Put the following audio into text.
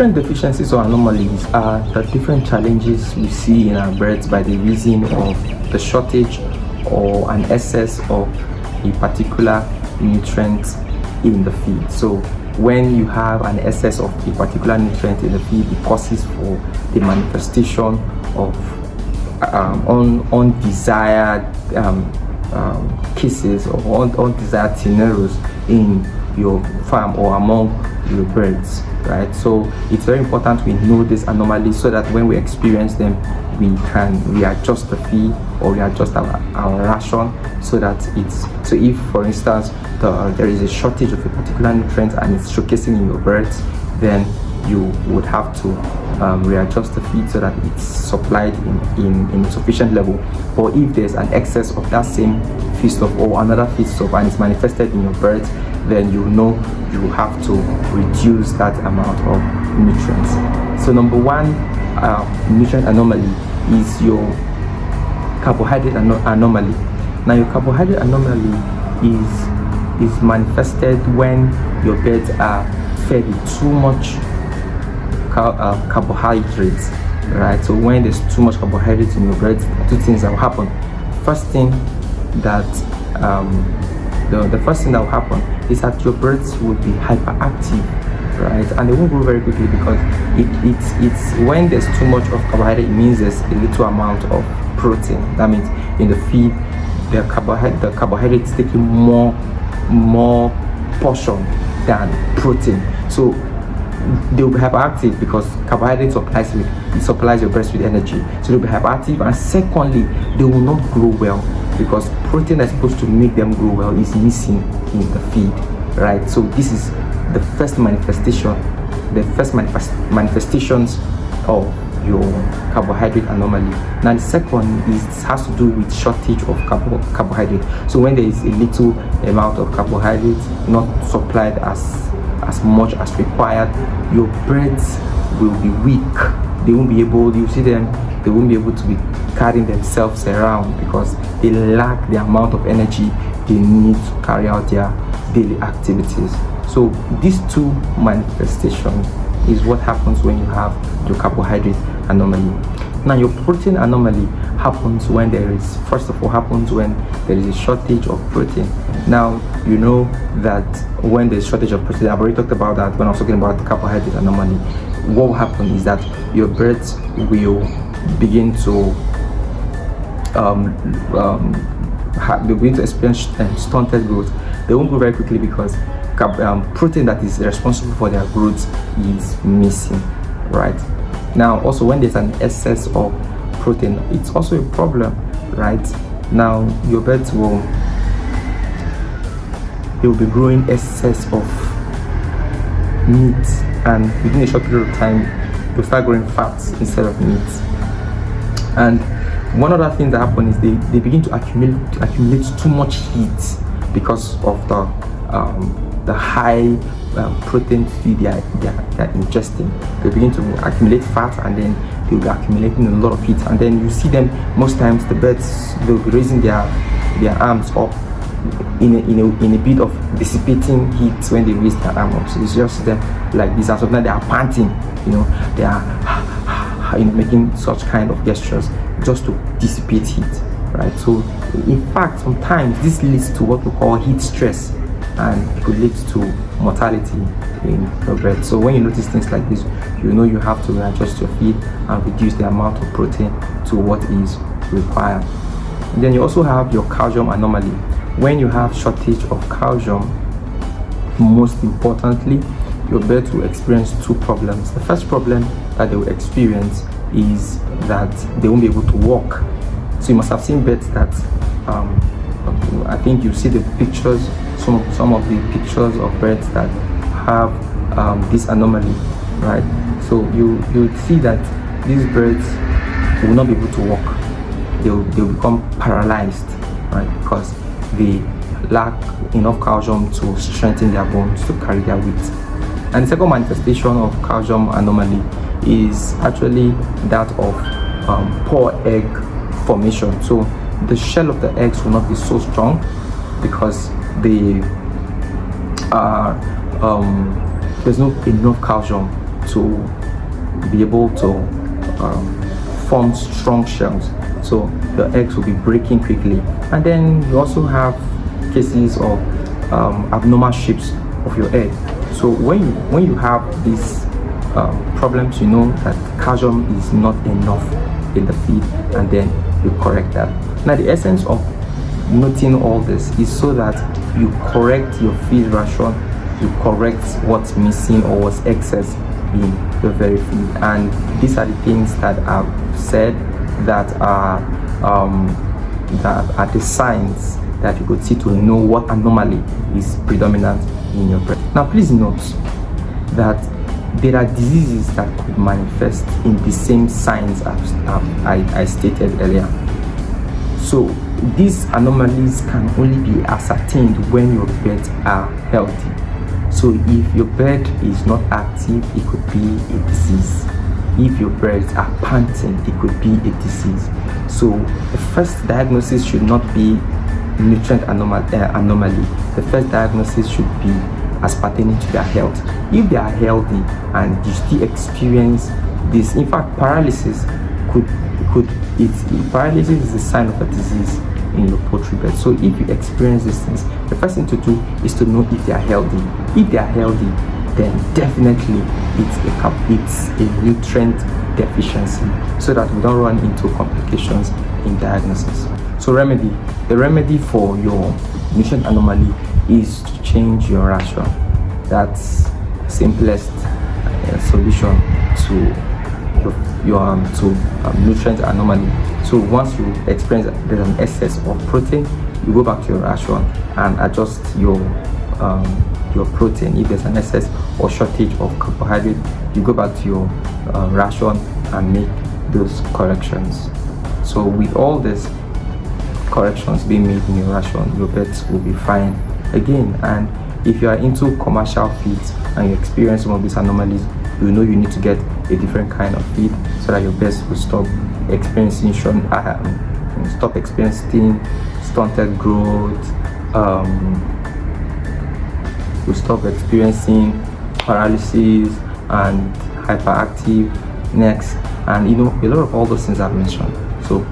nutrient deficiencies or anomalies are the different challenges we see in our birds by the reason of the shortage or an excess of a particular nutrient in the feed. So when you have an excess of a particular nutrient in the feed, it causes for the manifestation of undesired cases or undesired scenarios in your farm or among your birds, right? So it's very important we know these anomalies so that when we experience them, we can readjust the feed or readjust our ration so that so if for instance there is a shortage of a particular nutrient and it's showcasing in your birds, then you would have to readjust the feed so that it's supplied in a sufficient level. Or if there's an excess of that same feedstuff or another feedstuff and it's manifested in your birds, then you know you have to reduce that amount of nutrients. So number one nutrient anomaly is your carbohydrate anomaly. Now your carbohydrate anomaly is manifested when your birds are fed with too much carbohydrates, right? So when there's too much carbohydrates in your birds, two things that will happen. First thing that the first thing that will happen is that your birds will be hyperactive, right? And they won't grow very quickly because it's when there's too much of carbohydrate, it means there's a little amount of protein. That means in the feed, the carbohydrate is taking more portion than protein. So they will be hyperactive because carbohydrate supplies your birds with energy. So they'll be hyperactive, and secondly, they will not grow well because protein that's supposed to make them grow well is missing in the feed, right? So this is the first manifestation, manifestations of your carbohydrate anomaly. Now the second has to do with shortage of carbohydrate. So when there is a little amount of carbohydrate not supplied as much as required, your birds will be weak. They won't be able, you see them, they won't be able to be carrying themselves around because they lack the amount of energy they need to carry out their daily activities. So these two manifestations is what happens when you have your carbohydrate anomaly. Now your protein anomaly happens when there is a shortage of protein. Now you know that when there's shortage of protein, I've already talked about that when I was talking about the carbohydrate anomaly. What will happen is that your birds will begin to they'll begin to experience stunted growth. They won't grow very quickly because protein that is responsible for their growth is missing, right? Now also when there's an excess of protein, it's also a problem, right? Now your birds will be growing excess of meat, and within a short period of time they'll start growing fats instead of meat. And one other thing that happens is they begin to accumulate too much heat because of the high protein feed they're ingesting. They begin to accumulate fat, and then they'll be accumulating a lot of heat. And then you see them most times, the birds, they'll be raising their arms up in a bit of dissipating heat when they raise their arms up. So you just see them like this, and sometimes they are panting. They are making such kind of gestures just to dissipate heat, right? So in fact, sometimes this leads to what we call heat stress, and it could lead to mortality in your bird. So when you notice things like this, you know you have to adjust your feed and reduce the amount of protein to what is required. And then you also have your calcium anomaly. When you have shortage of calcium, most importantly, your birds will experience two problems. The first problem that they will experience is that they won't be able to walk. So you must have seen birds that I think you see the pictures, some of the pictures of birds that have this anomaly, right? So you see that these birds will not be able to walk. They'll become paralyzed, right? Because they lack enough calcium to strengthen their bones to carry their weight. And the second manifestation of calcium anomaly is actually that of poor egg formation. So the shell of the eggs will not be so strong because there's not enough calcium to be able to form strong shells, so the eggs will be breaking quickly. And then you also have cases of abnormal shapes of your egg. So when you have these problems, you know that calcium is not enough in the feed, and then you correct that. Now the essence of noting all this is so that you correct your feed ration, you correct what's missing or what's excess in your very feed. And these are the things that I've said that are the signs that you could see to know what anomaly is predominant in your breast. Now please note that there are diseases that could manifest in the same signs as I stated earlier. So these anomalies can only be ascertained when your birds are healthy. So if your bird is not active, it could be a disease. If your birds are panting, it could be a disease. So the first diagnosis should not be nutrient anomaly. The first diagnosis should be as pertaining to their health. If they are healthy and you still experience this, in fact, paralysis paralysis is a sign of a disease in your poultry bed. So if you experience these things, the first thing to do is to know if they are healthy. If they are healthy, then definitely it's a nutrient deficiency, so that we don't run into complications in diagnosis. So the remedy for your nutrient anomaly is to change your ration. That's the simplest solution to your nutrient anomaly. So once you experience there's an excess of protein, you go back to your ration and adjust your protein. If there's an excess or shortage of carbohydrate, you go back to your ration and make those corrections. So with all these corrections being made in your ration, your birds will be fine again. And if you are into commercial feeds and you experience some of these anomalies, you know you need to get a different kind of feed so that your birds will stop experiencing stunted growth, will stop experiencing paralysis and hyperactive necks, and you know, a lot of all those things I've mentioned. So